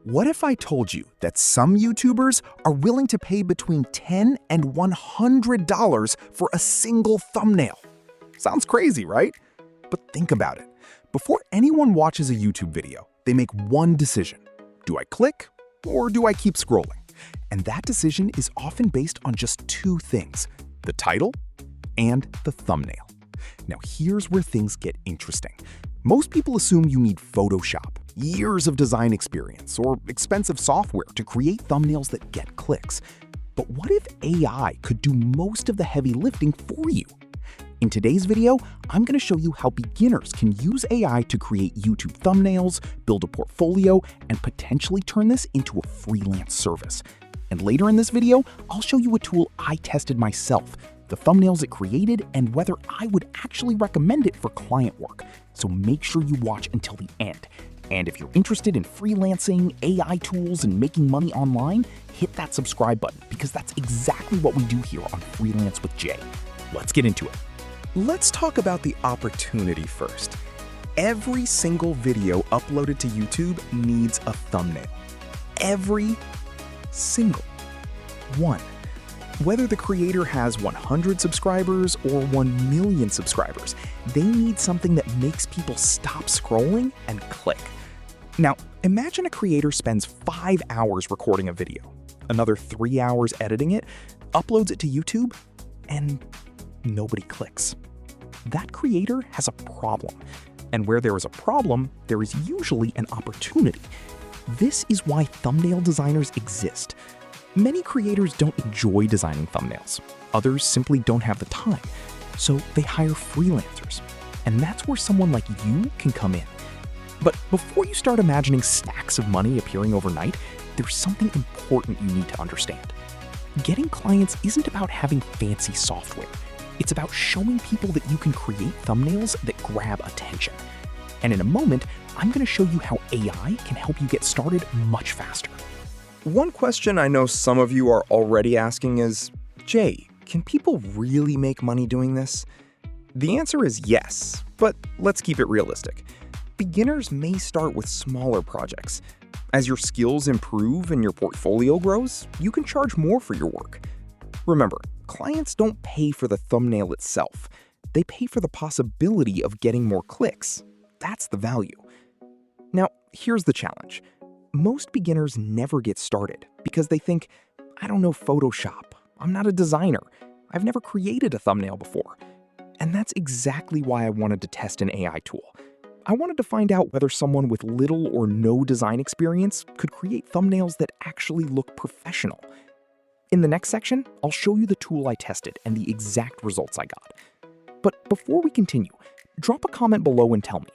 What if I told you that some YouTubers are willing to pay between $10 and $100 for a single thumbnail? Sounds crazy, right? But think about it. Before anyone watches a YouTube video, they make one decision. Do I click or do I keep scrolling? And that decision is often based on just two things: the title and the thumbnail. Now here's where things get interesting. Most people assume you need Photoshop, years of design experience, or expensive software to create thumbnails that get clicks. But what if AI could do most of the heavy lifting for you? In today's video, I'm going to show you how beginners can use AI to create YouTube thumbnails, build a portfolio, and potentially turn this into a freelance service. And later in this video, I'll show you a tool I tested myself, the thumbnails it created, and whether I would actually recommend it for client work. So make sure you watch until the end. And if you're interested in freelancing, AI tools, and making money online, hit that subscribe button because that's exactly what we do here on Freelance with Jay. Let's get into it. Let's talk about the opportunity first. Every single video uploaded to YouTube needs a thumbnail. Every single one. Whether the creator has 100 subscribers or 1 million subscribers, they need something that makes people stop scrolling and click. Now, imagine a creator spends 5 hours recording a video, another 3 hours editing it, uploads it to YouTube, and nobody clicks. That creator has a problem. And where there is a problem, there is usually an opportunity. This is why thumbnail designers exist. Many creators don't enjoy designing thumbnails. Others simply don't have the time. So they hire freelancers. And that's where someone like you can come in. But before you start imagining stacks of money appearing overnight, there's something important you need to understand. Getting clients isn't about having fancy software. It's about showing people that you can create thumbnails that grab attention. And in a moment, I'm going to show you how AI can help you get started much faster. One question I know some of you are already asking is, Jay, can people really make money doing this? The answer is yes, but let's keep it realistic. Beginners may start with smaller projects. As your skills improve and your portfolio grows, you can charge more for your work. Remember, clients don't pay for the thumbnail itself. They pay for the possibility of getting more clicks. That's the value. Now, here's the challenge. Most beginners never get started because they think, I don't know Photoshop, I'm not a designer, I've never created a thumbnail before. And that's exactly why I wanted to test an AI tool. I wanted to find out whether someone with little or no design experience could create thumbnails that actually look professional. In the next section, I'll show you the tool I tested and the exact results I got. But before we continue, drop a comment below and tell me,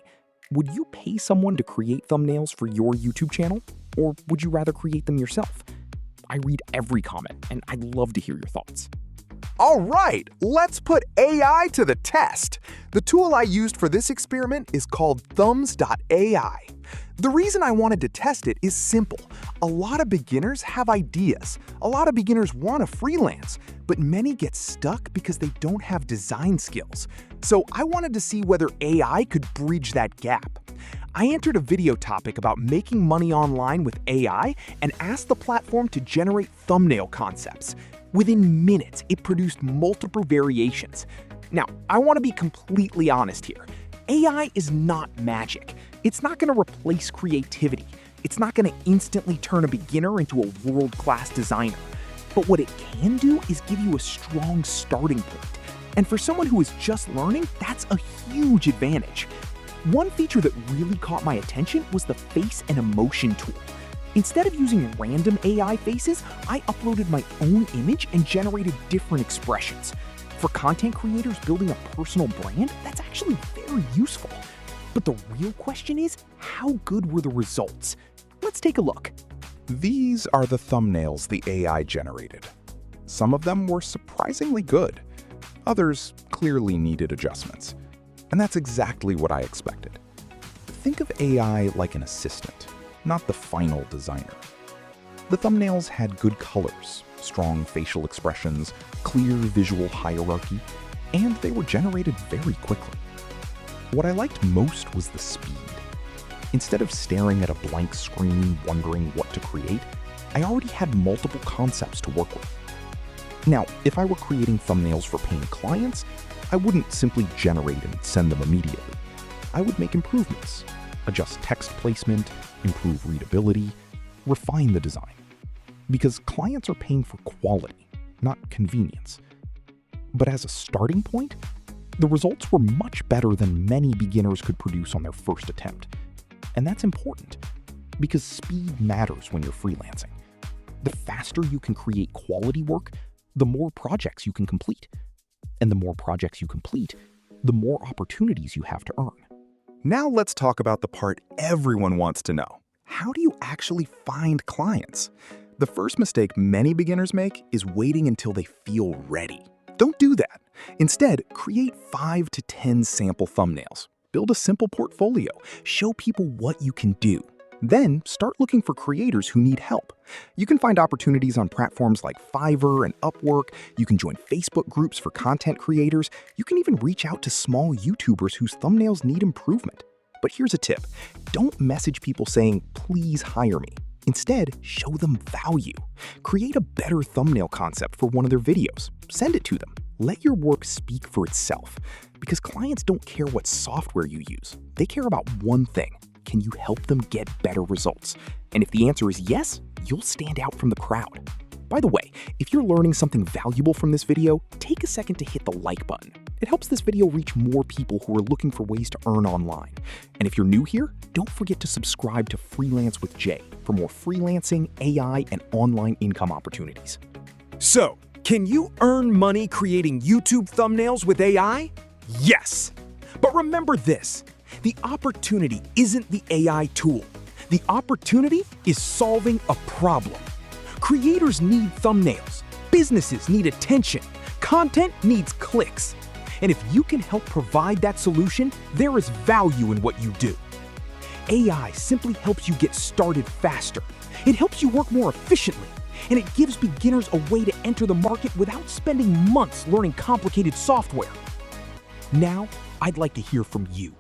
would you pay someone to create thumbnails for your YouTube channel? Or would you rather create them yourself? I read every comment, and I'd love to hear your thoughts. All right, let's put AI to the test. The tool I used for this experiment is called Thumbs.ai. The reason I wanted to test it is simple. A lot of beginners have ideas. A lot of beginners want to freelance, but many get stuck because they don't have design skills. So I wanted to see whether AI could bridge that gap. I entered a video topic about making money online with AI and asked the platform to generate thumbnail concepts. Within minutes, it produced multiple variations. Now, I want to be completely honest here. AI is not magic. It's not going to replace creativity. It's not going to instantly turn a beginner into a world-class designer. But what it can do is give you a strong starting point. And for someone who is just learning, that's a huge advantage. One feature that really caught my attention was the face and emotion tool. Instead of using random AI faces, I uploaded my own image and generated different expressions. For content creators building a personal brand, that's actually very useful. But the real question is, how good were the results? Let's take a look. These are the thumbnails the AI generated. Some of them were surprisingly good. Others clearly needed adjustments. And that's exactly what I expected. Think of AI like an assistant, not the final designer. The thumbnails had good colors, strong facial expressions, clear visual hierarchy, and they were generated very quickly. What I liked most was the speed. Instead of staring at a blank screen wondering what to create, I already had multiple concepts to work with. Now, if I were creating thumbnails for paying clients, I wouldn't simply generate and send them immediately. I would make improvements, adjust text placement, improve readability, refine the design. Because clients are paying for quality, not convenience. But as a starting point, the results were much better than many beginners could produce on their first attempt. And that's important, because speed matters when you're freelancing. The faster you can create quality work, the more projects you can complete. And the more projects you complete, the more opportunities you have to earn. Now let's talk about the part everyone wants to know. How do you actually find clients? The first mistake many beginners make is waiting until they feel ready. Don't do that. Instead, create 5 to 10 sample thumbnails. Build a simple portfolio. Show people what you can do. Then start looking for creators who need help. You can find opportunities on platforms like Fiverr and Upwork. You can join Facebook groups for content creators. You can even reach out to small YouTubers whose thumbnails need improvement. But here's a tip. Don't message people saying, "Please hire me." Instead, show them value. Create a better thumbnail concept for one of their videos. Send it to them. Let your work speak for itself. Because clients don't care what software you use. They care about one thing. Can you help them get better results? And if the answer is yes, you'll stand out from the crowd. By the way, if you're learning something valuable from this video, take a second to hit the like button. It helps this video reach more people who are looking for ways to earn online. And if you're new here, don't forget to subscribe to Freelance with Jay for more freelancing, AI, and online income opportunities. So, can you earn money creating YouTube thumbnails with AI? Yes! But remember this, the opportunity isn't the AI tool. The opportunity is solving a problem. Creators need thumbnails. Businesses need attention. Content needs clicks. And if you can help provide that solution, there is value in what you do. AI simply helps you get started faster. It helps you work more efficiently. And it gives beginners a way to enter the market without spending months learning complicated software. Now, I'd like to hear from you.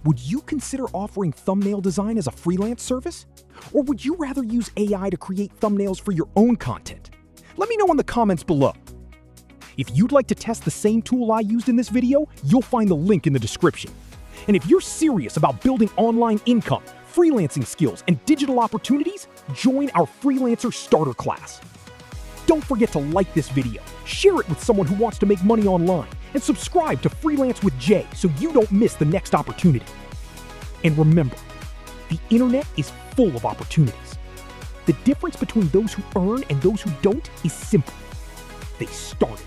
Would you consider offering thumbnail design as a freelance service? Or would you rather use AI to create thumbnails for your own content? Let me know in the comments below. If you'd like to test the same tool I used in this video, you'll find the link in the description. And if you're serious about building online income, freelancing skills, and digital opportunities, join our Freelancer Starter Class. Don't forget to like this video, share it with someone who wants to make money online, and subscribe to Freelance with Jay so you don't miss the next opportunity. And remember, the internet is full of opportunities. The difference between those who earn and those who don't is simple. They started.